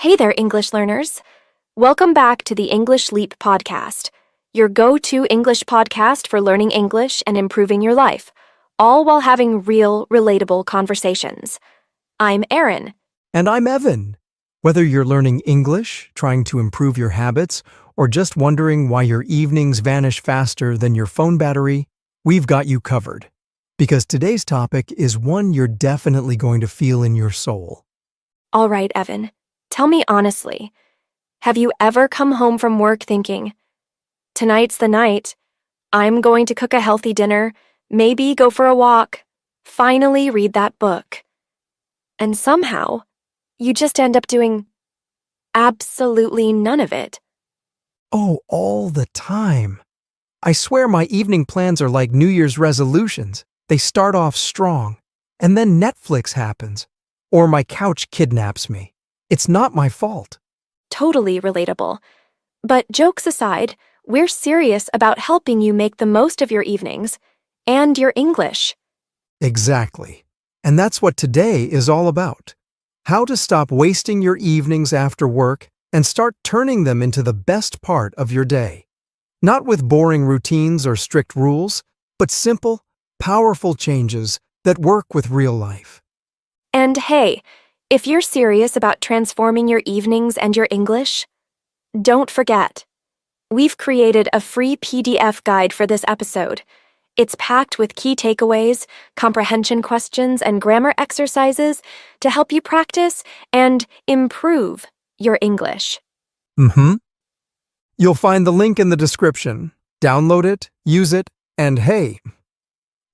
Hey there, English learners. Welcome back to the English Leap podcast, your go-to English podcast for learning English and improving your life, all while having real, relatable conversations. I'm Erin. And I'm Evan. Whether you're learning English, trying to improve your habits, or just wondering why your evenings vanish faster than your phone battery, we've got you covered. Because today's topic is one you're definitely going to feel in your soul. All right, Evan, tell me honestly, have you ever come home from work thinking, tonight's the night, I'm going to cook a healthy dinner, maybe go for a walk, finally read that book. And somehow, you just end up doing absolutely none of it. Oh, all the time. I swear my evening plans are like New Year's resolutions. They start off strong, and then Netflix happens, or my couch kidnaps me. It's not my fault. Totally relatable. But jokes aside, we're serious about helping you make the most of your evenings and your English. Exactly. And that's what today is all about. How to stop wasting your evenings after work and start turning them into the best part of your day. Not with boring routines or strict rules, but simple, powerful changes that work with real life. And hey, if you're serious about transforming your evenings and your English, don't forget, we've created a free PDF guide for this episode. It's packed with key takeaways, comprehension questions, and grammar exercises to help you practice and improve your English. You'll find the link in the description. Download it, use it, and hey,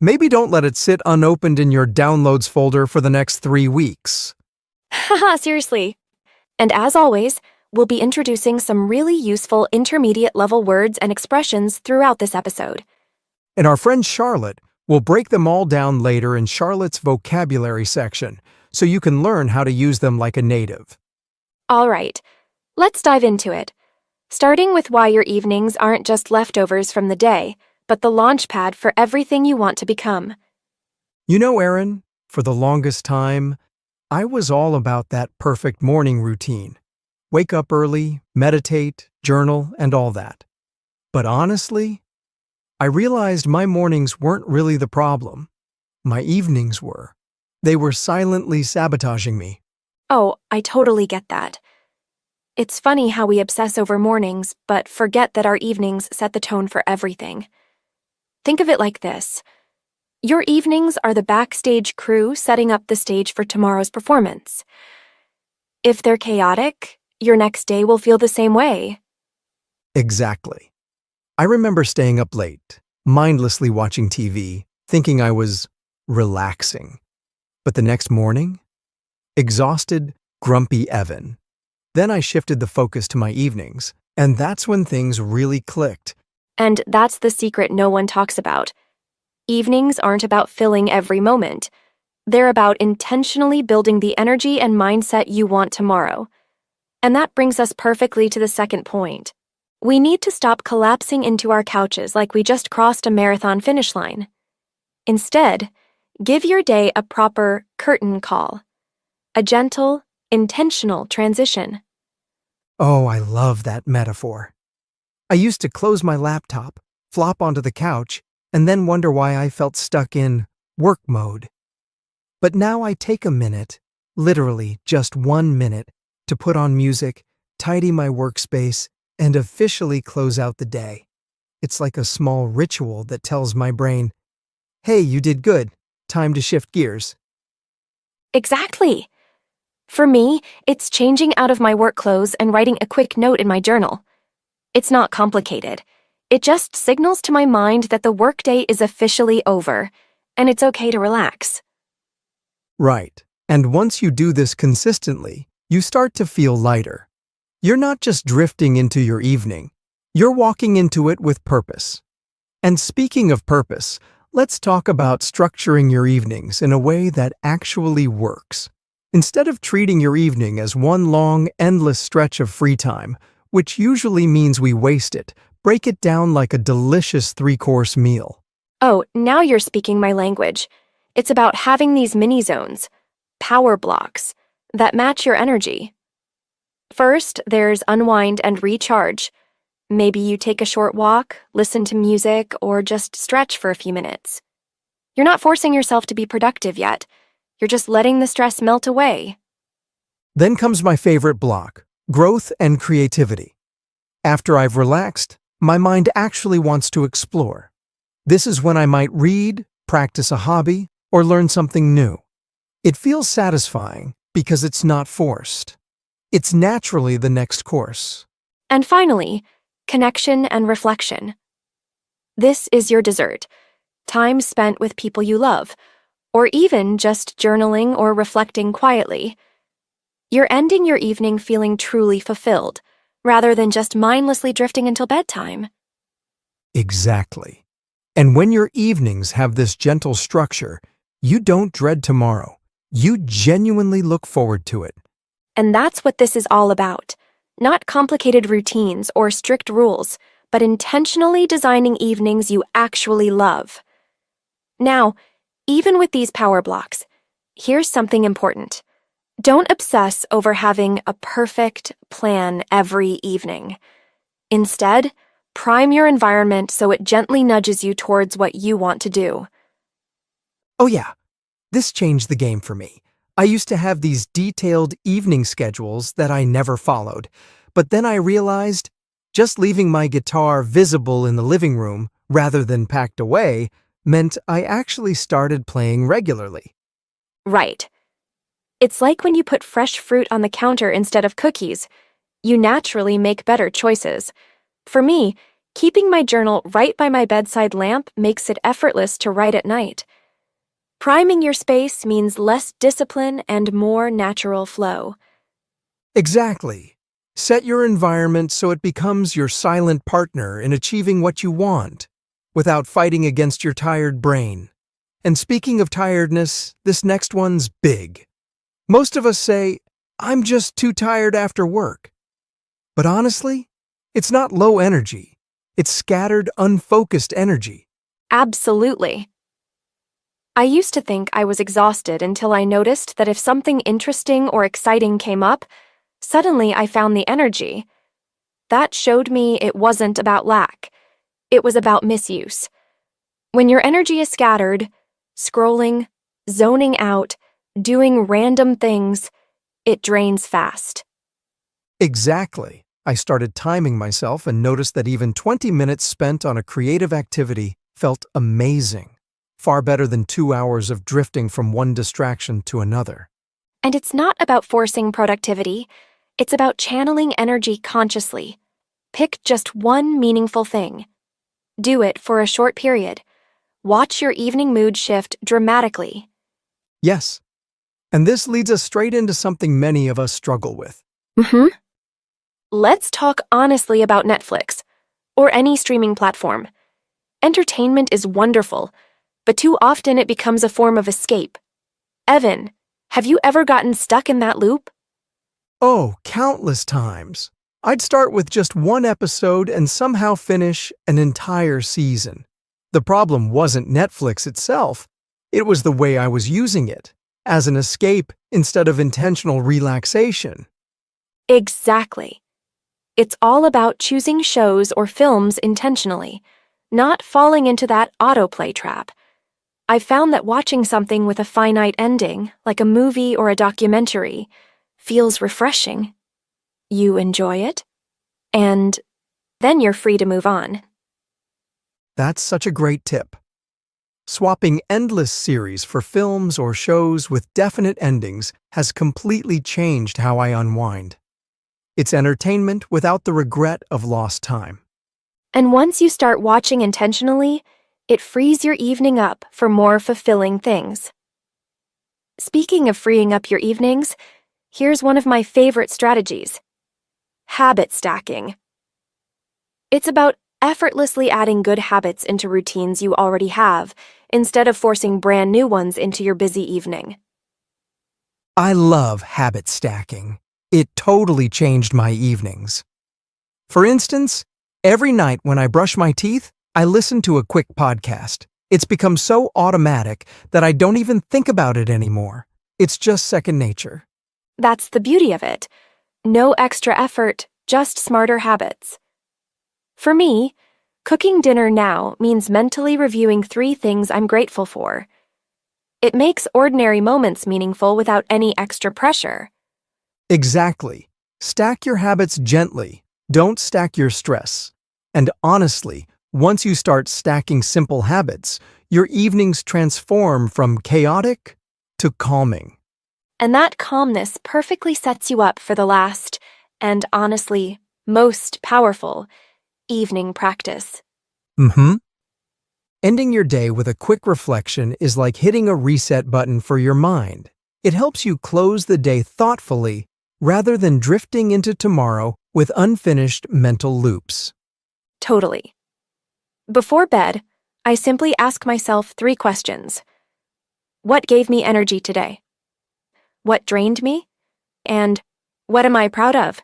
maybe don't let it sit unopened in your downloads folder for the next 3 weeks. Haha, seriously. And as always, we'll be introducing some really useful intermediate level words and expressions throughout this episode. And our friend Charlotte will break them all down later in Charlotte's vocabulary section, so you can learn how to use them like a native. All right, let's dive into it. Starting with why your evenings aren't just leftovers from the day, but the launch pad for everything you want to become. You know, Erin, for the longest time, I was all about that perfect morning routine. Wake up early, meditate, journal, and all that. But honestly, I realized my mornings weren't really the problem. My evenings were. They were silently sabotaging me. Oh, I totally get that. It's funny how we obsess over mornings, but forget that our evenings set the tone for everything. Think of it like this. Your evenings are the backstage crew setting up the stage for tomorrow's performance. If they're chaotic, your next day will feel the same way. Exactly. I remember staying up late, mindlessly watching TV, thinking I was relaxing. But the next morning, exhausted, grumpy Evan. Then I shifted the focus to my evenings, and that's when things really clicked. And that's the secret no one talks about. Evenings aren't about filling every moment. They're about intentionally building the energy and mindset you want tomorrow. And that brings us perfectly to the second point. We need to stop collapsing into our couches like we just crossed a marathon finish line. Instead, give your day a proper curtain call. A gentle, intentional transition. Oh, I love that metaphor. I used to close my laptop, flop onto the couch, and then wonder why I felt stuck in work mode. But now I take a minute, literally just 1 minute, to put on music, tidy my workspace, and officially close out the day. It's like a small ritual that tells my brain, hey, you did good, time to shift gears. Exactly. For me, it's changing out of my work clothes and writing a quick note in my journal. It's not complicated. It just signals to my mind that the workday is officially over, and it's okay to relax. Right. And once you do this consistently, you start to feel lighter. You're not just drifting into your evening. You're walking into it with purpose. And speaking of purpose, let's talk about structuring your evenings in a way that actually works. Instead of treating your evening as one long, endless stretch of free time, which usually means we waste it, break it down like a delicious 3-course meal. Oh, now you're speaking my language. It's about having these mini zones, power blocks, that match your energy. First, there's unwind and recharge. Maybe you take a short walk, listen to music, or just stretch for a few minutes. You're not forcing yourself to be productive yet. You're just letting the stress melt away. Then comes my favorite block, growth and creativity. After I've relaxed, my mind actually wants to explore. This is when I might read, practice a hobby, or learn something new. It feels satisfying because it's not forced. It's naturally the next course. And finally, connection and reflection. This is your dessert. Time spent with people you love, or even just journaling or reflecting quietly. You're ending your evening feeling truly fulfilled, rather than just mindlessly drifting until bedtime. Exactly. And when your evenings have this gentle structure, you don't dread tomorrow. You genuinely look forward to it. And that's what this is all about. Not complicated routines or strict rules, but intentionally designing evenings you actually love. Now, even with these power blocks, here's something important. Don't obsess over having a perfect plan every evening. Instead, prime your environment so it gently nudges you towards what you want to do. Oh yeah, this changed the game for me. I used to have these detailed evening schedules that I never followed, but then I realized just leaving my guitar visible in the living room rather than packed away meant I actually started playing regularly. Right. It's like when you put fresh fruit on the counter instead of cookies. You naturally make better choices. For me, keeping my journal right by my bedside lamp makes it effortless to write at night. Priming your space means less discipline and more natural flow. Exactly. Set your environment so it becomes your silent partner in achieving what you want, without fighting against your tired brain. And speaking of tiredness, this next one's big. Most of us say, "I'm just too tired after work." But honestly, it's not low energy. It's scattered, unfocused energy. Absolutely. I used to think I was exhausted until I noticed that if something interesting or exciting came up, suddenly I found the energy. That showed me it wasn't about lack. It was about misuse. When your energy is scattered, scrolling, zoning out, doing random things, it drains fast. Exactly. I started timing myself and noticed that even 20 minutes spent on a creative activity felt amazing. Far better than 2 hours of drifting from one distraction to another. And it's not about forcing productivity. It's about channeling energy consciously. Pick just one meaningful thing. Do it for a short period. Watch your evening mood shift dramatically. Yes. And this leads us straight into something many of us struggle with. Let's talk honestly about Netflix, or any streaming platform. Entertainment is wonderful, but too often it becomes a form of escape. Evan, have you ever gotten stuck in that loop? Oh, countless times. I'd start with just one episode and somehow finish an entire season. The problem wasn't Netflix itself. It was the way I was using it, as an escape instead of intentional relaxation. Exactly. It's all about choosing shows or films intentionally, not falling into that autoplay trap. I've found that watching something with a finite ending, like a movie or a documentary, feels refreshing. You enjoy it, and then you're free to move on. That's such a great tip. Swapping endless series for films or shows with definite endings has completely changed how I unwind. It's entertainment without the regret of lost time. And once you start watching intentionally, it frees your evening up for more fulfilling things. Speaking of freeing up your evenings, here's one of my favorite strategies: habit stacking. It's about effortlessly adding good habits into routines you already have, instead of forcing brand new ones into your busy evening. I love habit stacking. It totally changed my evenings. For instance, every night when I brush my teeth, I listen to a quick podcast. It's become so automatic that I don't even think about it anymore. It's just second nature. That's the beauty of it. No extra effort, just smarter habits. For me, cooking dinner now means mentally reviewing 3 things I'm grateful for. It makes ordinary moments meaningful without any extra pressure. Exactly. Stack your habits gently. Don't stack your stress. And honestly, once you start stacking simple habits, your evenings transform from chaotic to calming. And that calmness perfectly sets you up for the last, and honestly, most powerful, evening practice. Ending your day with a quick reflection is like hitting a reset button for your mind. It helps you close the day thoughtfully rather than drifting into tomorrow with unfinished mental loops. Totally. Before bed, I simply ask myself 3 questions. What gave me energy today? What drained me? And what am I proud of?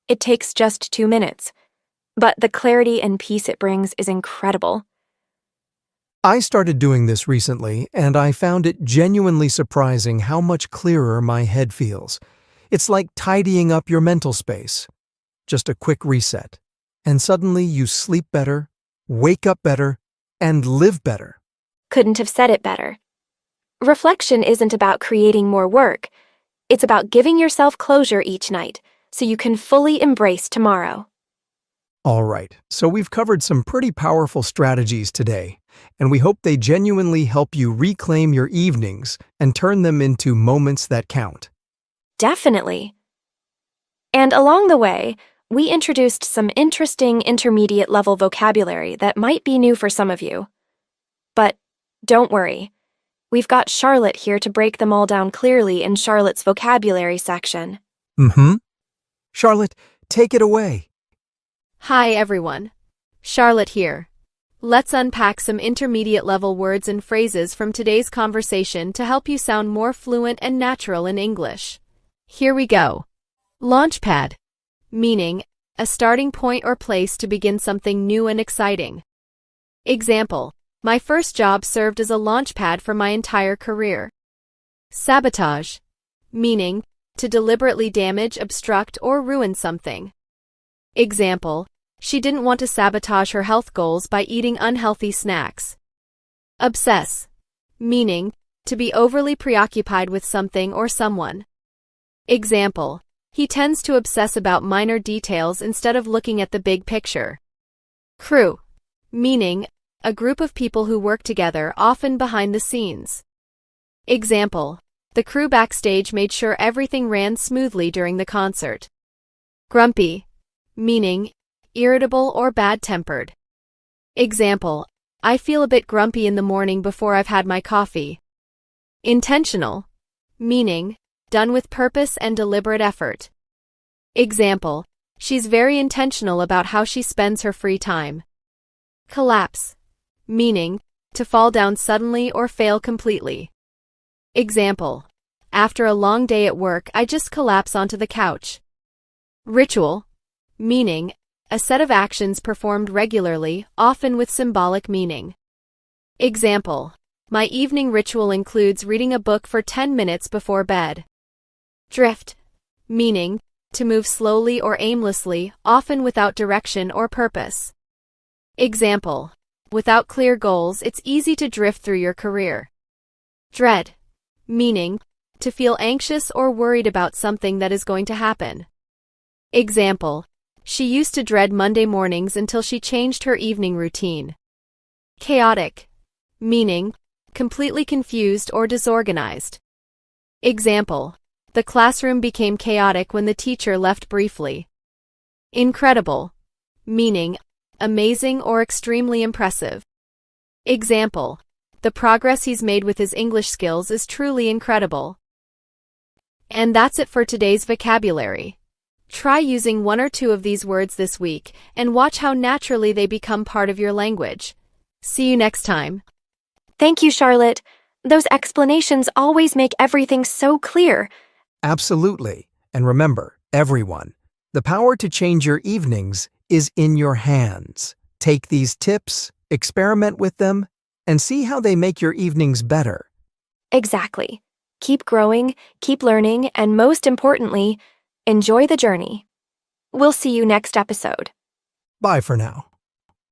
It takes just 2 minutes, but the clarity and peace it brings is incredible. I started doing this recently, and I found it genuinely surprising how much clearer my head feels. It's like tidying up your mental space. Just a quick reset. And suddenly you sleep better, wake up better, and live better. Couldn't have said it better. Reflection isn't about creating more work. It's about giving yourself closure each night so you can fully embrace tomorrow. All right, so we've covered some pretty powerful strategies today, and we hope they genuinely help you reclaim your evenings and turn them into moments that count. Definitely. And along the way, we introduced some interesting intermediate level vocabulary that might be new for some of you. But don't worry. We've got Charlotte here to break them all down clearly in Charlotte's vocabulary section. Charlotte, take it away. Hi everyone. Charlotte here. Let's unpack some intermediate level words and phrases from today's conversation to help you sound more fluent and natural in English. Here we go. Launchpad. Meaning, a starting point or place to begin something new and exciting. Example, my first job served as a launchpad for my entire career. Sabotage. Meaning, to deliberately damage, obstruct, or ruin something. Example, she didn't want to sabotage her health goals by eating unhealthy snacks. Obsess. Meaning, to be overly preoccupied with something or someone. Example, he tends to obsess about minor details instead of looking at the big picture. Crew. Meaning, a group of people who work together, often behind the scenes. Example, the crew backstage made sure everything ran smoothly during the concert. Grumpy. Meaning, irritable or bad-tempered. Example, I feel a bit grumpy in the morning before I've had my coffee. Intentional. Meaning, done with purpose and deliberate effort. Example, she's very intentional about how she spends her free time. Collapse. Meaning, to fall down suddenly or fail completely. Example, after a long day at work, I just collapse onto the couch. Ritual. Meaning, a set of actions performed regularly, often with symbolic meaning. Example, my evening ritual includes reading a book for 10 minutes before bed. Drift. Meaning, to move slowly or aimlessly, often without direction or purpose. Example, without clear goals, it's easy to drift through your career. Dread. Meaning, to feel anxious or worried about something that is going to happen. Example, she used to dread Monday mornings until she changed her evening routine. Chaotic. Meaning, completely confused or disorganized. Example, the classroom became chaotic when the teacher left briefly. Incredible. Meaning, amazing or extremely impressive. Example, the progress he's made with his English skills is truly incredible. And that's it for today's vocabulary. Try using 1 or 2 of these words this week and watch how naturally they become part of your language. See you next time. Thank you, Charlotte. Those explanations always make everything so clear. Absolutely. And remember, everyone, the power to change your evenings is in your hands. Take these tips, experiment with them, and see how they make your evenings better. Exactly. Keep growing, keep learning, and most importantly, Enjoy the journey. We'll see you next episode. Bye for now.